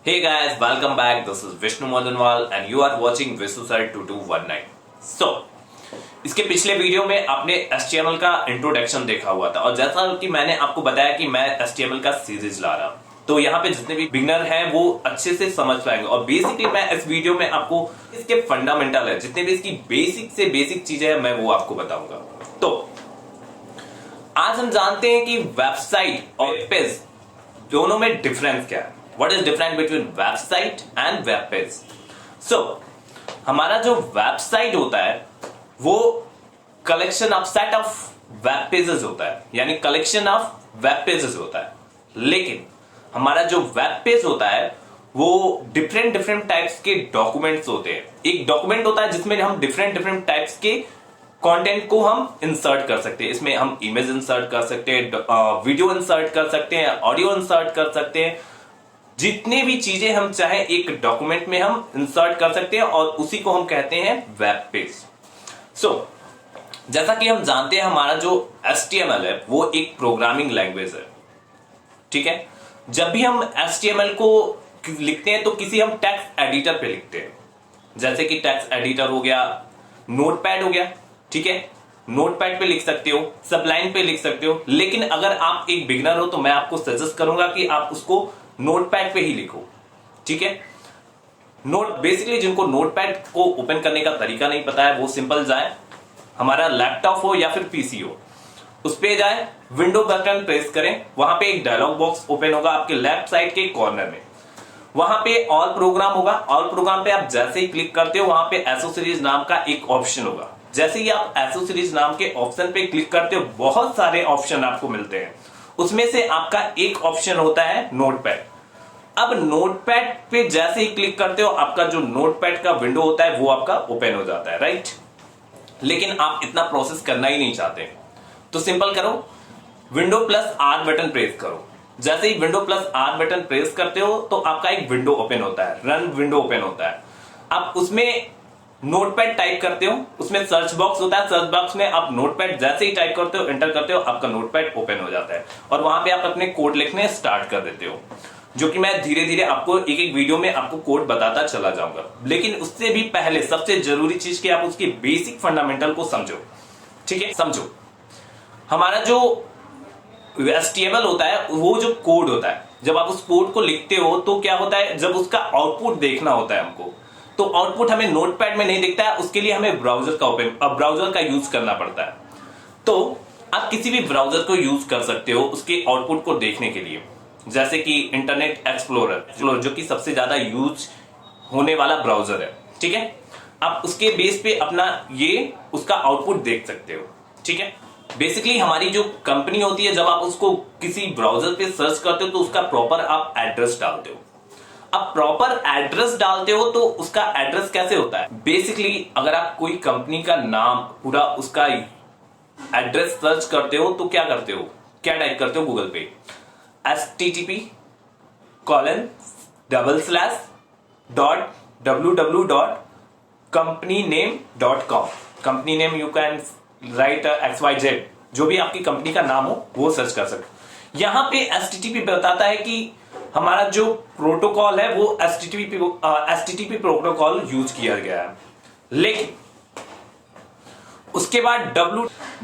Hey guys, welcome back. This is Vishnu Madanwal and you are watching Vishu Sir 2219. So, इसके पिछले video में आपने HTML का introduction देखा हुआ था और जैसा कि मैंने आपको बताया कि मैं HTML का सीरीज ला रहा हूं, तो यहाँ पे जितने भी बिगनर हैं वो अच्छे से समझ पाएंगे और बेसिकली मैं इस वीडियो में आपको इसके फंडामेंटल है, जितने भी इसकी बेसिक से बेसिक चीजें हैं मैं वो आपको बताऊंगा। तो आज हम जानते हैं कि वेबसाइट और पेज दोनों में डिफरेंस क्या है। What is difference between website and web page? So, हमारा जो वेबसाइट होता है वो collection of set of web pages होता है, यानी कलेक्शन ऑफ वेब पेजेस होता है। लेकिन हमारा जो वेब पेज होता है वो डिफरेंट डिफरेंट टाइप्स के डॉक्यूमेंट्स होते हैं। एक डॉक्यूमेंट होता है जिसमें हम डिफरेंट डिफरेंट टाइप्स के कंटेंट को हम इंसर्ट कर सकते हैं। इसमें हम इमेज इंसर्ट कर सकते हैं, वीडियो इंसर्ट कर सकते हैं, ऑडियो इंसर्ट कर सकते हैं, जितने भी चीजें हम चाहे एक डॉक्यूमेंट में हम इंसर्ट कर सकते हैं और उसी को हम कहते हैं वेब पेज। सो जैसा कि हम जानते हैं हमारा जो HTML है वो एक प्रोग्रामिंग लैंग्वेज है, ठीक है। जब भी हम HTML को लिखते हैं तो किसी हम टेक्स्ट एडिटर पे लिखते हैं, जैसे कि टेक्स्ट एडिटर हो गया, नोटपैड हो गया, ठीक है। नोटपैड पे लिख सकते हो, सबलाइन पे लिख सकते हो। लेकिन अगर आप एक बिगिनर हो तो मैं आपको सजेस्ट करूंगा कि आप उसको नोटपैड पे ही लिखो, ठीक है। बेसिकली जिनको नोटपैड को ओपन करने का तरीका नहीं पता है वो सिंपल जाए, हमारा लैपटॉप हो या फिर पीसी हो, उस पे जाए, विंडो बटन प्रेस करें, वहां पे एक डायलॉग बॉक्स ओपन होगा आपके लेफ्ट साइड के कॉर्नर में। वहां पे ऑल प्रोग्राम होगा। ऑल प्रोग्राम पे आप जैसे ही क्लिक करते हो वहां पे एसओ सीरीज नाम का एक ऑप्शन होगा। जैसे ही आप एसओ सीरीज नाम के ऑप्शन पे क्लिक करते हो बहुत सारे ऑप्शन आपको मिलते हैं, उसमें से आपका एक ऑप्शन होता है नोटपैड। अब नोटपैड पे जैसे ही क्लिक करते हो आपका जो नोटपैड का विंडो होता है वो आपका ओपन हो जाता है, राइट। लेकिन आप इतना प्रोसेस करना ही नहीं चाहते तो सिंपल करो, window plus R button press करो। जैसे ही window plus R button press करते हो तो आपका एक विंडो ओपन होता है, रन विंडो ओपन होता है। आप उसमें नोटपैड टाइप करते हो, उसमें सर्च बॉक्स होता है, सर्च बॉक्स में आप नोटपैड जैसे ही टाइप करते हो, एंटर करते हो, आपका नोटपैड ओपन हो जाता है और वहां पे आप अपने कोड लिखने स्टार्ट कर देते हो, जो कि मैं धीरे धीरे आपको एक एक वीडियो में आपको कोड बताता चला जाऊंगा। लेकिन उससे भी पहले सबसे जरूरी चीज कि आप उसके बेसिक फंडामेंटल को समझो, ठीक है। समझो, हमारा जो HTML होता है वो जो कोड होता है, जब आप उस कोड को लिखते हो तो क्या होता है, जब उसका आउटपुट देखना होता है हमको, तो आउटपुट हमें नोटपैड में नहीं दिखता है, उसके लिए हमें ब्राउजर का यूज करना पड़ता है। तो आप किसी भी ब्राउजर को यूज कर सकते हो उसके आउटपुट को देखने के लिए, जैसे कि इंटरनेट एक्सप्लोरर जो कि सबसे ज्यादा यूज होने वाला ब्राउजर है, ठीक है। आप उसके बेस पे अपना ये उसका आउटपुट देख सकते हो, ठीक है। बेसिकली हमारी जो कंपनी होती है, जब आप उसको किसी ब्राउजर पे सर्च करते हो तो उसका प्रॉपर आप एड्रेस डालते हो। अब प्रॉपर एड्रेस डालते हो तो उसका एड्रेस कैसे होता है, बेसिकली अगर आप कोई कंपनी का नाम पूरा उसका एड्रेस सर्च करते हो तो क्या करते हो, क्या टाइप करते हो गूगल पे, http://www.companyname.com। Company name you can write XYZ, जो भी आपकी कंपनी का नाम हो वो सर्च कर सकते। यहां पे HTTP बताता है कि हमारा जो प्रोटोकॉल है वो HTTP प्रोटोकॉल यूज किया गया है। लेकिन उसके बाद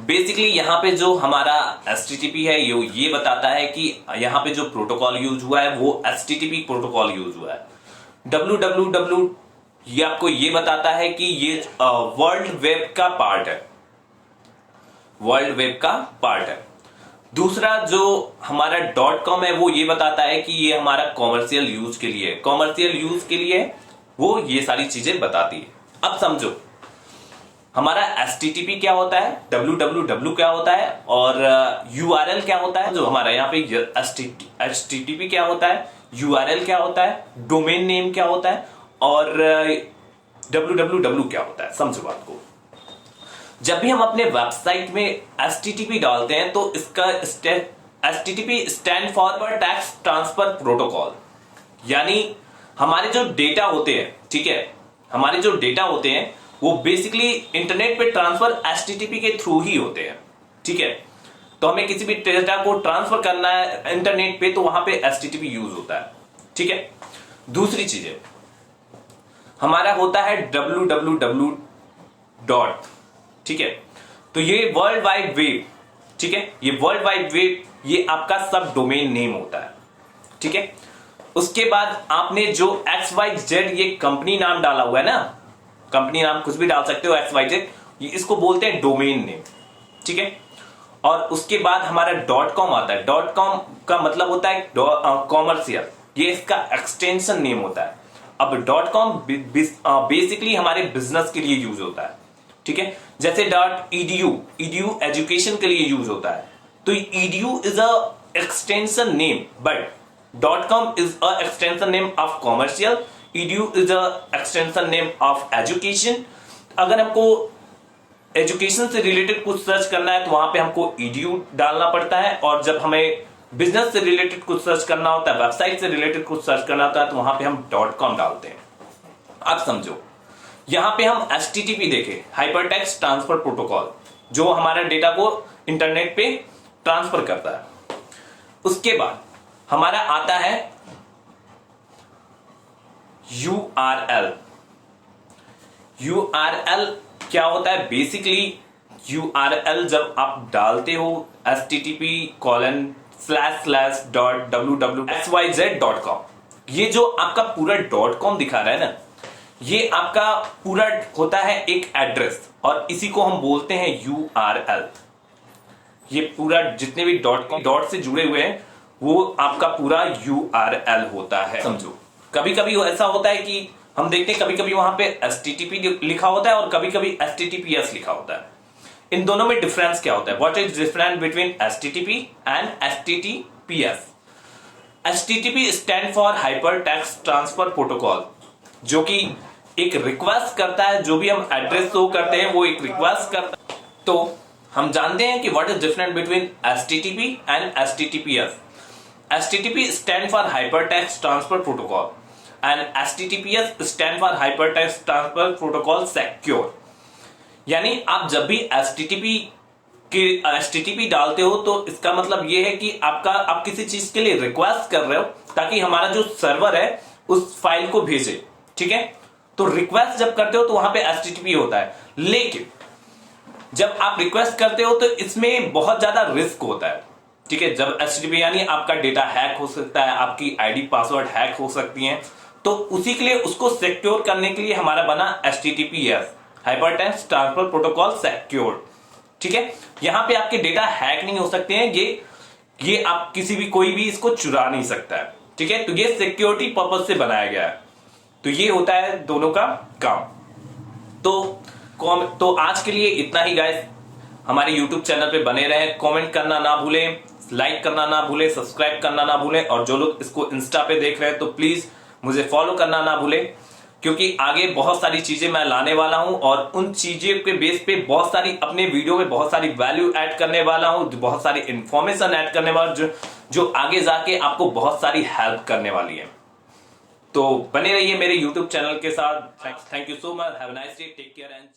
बेसिकली यहाँ पे जो हमारा HTTP है ये बताता है कि यहाँ पे जो प्रोटोकॉल यूज हुआ है वो HTTP प्रोटोकॉल यूज हुआ है। www ये आपको ये बताता है कि ये वर्ल्ड वेब का पार्ट है, वर्ल्ड वेब का पार्ट है। दूसरा जो हमारा .com है वो ये बताता है कि ये हमारा कॉमर्शियल यूज के लिए, कॉमर्शियल यूज के लिए वो ये सारी चीजें बताती है। अब समझो हमारा HTTP क्या होता है, www क्या होता है और URL क्या होता है। जो हमारा यहाँ पे HTTP क्या होता है, URL क्या होता है, डोमेन नेम क्या होता है और www क्या होता है। समझो बात को। जब भी हम अपने वेबसाइट में HTTP डालते हैं तो इसका HTTP stand for text transfer protocol, यानी हमारे जो डेटा होते हैं, ठीक है, हमारे जो डेटा होते हैं वो बेसिकली इंटरनेट पे ट्रांसफर HTTP के थ्रू ही होते हैं, ठीक है। तो हमें किसी भी डेटा को ट्रांसफर करना है इंटरनेट पे तो वहां पे HTTP यूज होता है, ठीक है। दूसरी चीजें हमारा होता है www डॉट, ठीक है। तो ये वर्ल्ड वाइड वेब, ठीक है, ये वर्ल्ड वाइड वेब ये आपका सब डोमेन नेम होता है, ठीक है। उसके बाद आपने जो XYZ ये कंपनी नाम डाला हुआ है ना, कंपनी नाम कुछ भी डाल सकते हो XYZ, ये इसको बोलते हैं डोमेन नेम, ठीक है। और उसके बाद हमारा .com आता है। .com का मतलब होता है कॉमर्शियल, ये इसका एक्सटेंशन नेम होता है। अब .com बेसिकली हमारे बिजनेस के लिए यूज होता है, ठीक है। जैसे .edu एजुकेशन के लिए यूज होता है, तो edu is a extension name, but .com is a extension name of commercial, edu is a extension name of education. अगर हमको एजुकेशन से रिलेटेड कुछ सर्च करना है तो वहां पे हमको edu डालना पड़ता है, और जब हमें बिजनेस से रिलेटेड कुछ सर्च करना होता है, वेबसाइट से रिलेटेड कुछ सर्च करना होता है, तो वहां पे हम .com डालते हैं। अब समझो, यहां पे हम HTTP देखें, हाइपरटेक्स्ट ट्रांसफर प्रोटोकॉल, जो हमारा डेटा को इंटरनेट पे ट्रांसफर करता है। उसके बाद हमारा आता है URL। URL क्या होता है? बेसिकली URL जब आप डालते हो http://www.xyz.com, ये जो आपका पूरा .com दिखा रहा है ना, ये आपका पूरा होता है एक एड्रेस, और इसी को हम बोलते हैं URL। ये पूरा जितने भी .com डॉट से जुड़े हुए हैं वो आपका पूरा URL होता है, समझो। कभी कभी ऐसा होता है कि हम देखते हैं कभी कभी वहां पे HTTP लिखा होता है और कभी कभी HTTPS लिखा होता है। इन दोनों में डिफरेंस क्या होता है? What is difference between HTTP and HTTPS? HTTP stand for hyper text transfer protocol, जो कि एक रिक्वेस्ट करता है, जो भी हम एड्रेस शो करते हैं वो एक रिक्वेस्ट करता है। तो हम जानते हैं कि what is different between HTTP and HTTPS। HTTP stand for hyper text transfer protocol and HTTPS stand for hyper text transfer protocol secure. यानी आप जब भी HTTP डालते हो तो इसका मतलब ये है कि आप किसी चीज के लिए रिक्वेस्ट कर रहे हो ताकि हमारा जो सर्वर है उस फाइल को भेजे, ठीक है। तो रिक्वेस्ट जब करते हो तो वहां पे HTTP होता है, लेकिन जब आप रिक्वेस्ट करते हो तो इसमें बहुत ज्यादा रिस्क होता है, ठीक है। जब HTTP यानी आपका डेटा हैक हो सकता है, आपकी आईडी पासवर्ड हैक हो सकती है, तो उसी के लिए उसको सिक्योर करने के लिए हमारा बना HTTPS, hypertext transfer protocol secure, ठीक है। यहां पे आपके डेटा हैक नहीं हो सकते हैं, ये आप कोई भी इसको चुरा नहीं सकता है, ठीक है। तो ये सिक्योरिटी पर्पज से बनाया गया है। तो ये होता है दोनों का काम। तो आज के लिए इतना ही गाइस। हमारे YouTube चैनल पे बने रहें, कमेंट करना ना भूलें, लाइक करना ना भूलें, सब्सक्राइब करना ना भूलें, और जो लोग इसको इंस्टा पे देख रहे हैं तो प्लीज मुझे फॉलो करना ना भूलें, क्योंकि आगे बहुत सारी चीजें मैं लाने वाला हूं, और उन चीजों के बेस पे बहुत सारी अपने वीडियो में बहुत सारी वैल्यू ऐड करने वाला हूं, बहुत सारी इंफॉर्मेशन ऐड करने वाला जो आगे जाके आपको बहुत सारी हेल्प करने वाली है। तो बने रहिए मेरे YouTube चैनल के साथ। Thank you so much. Have a nice day, take care and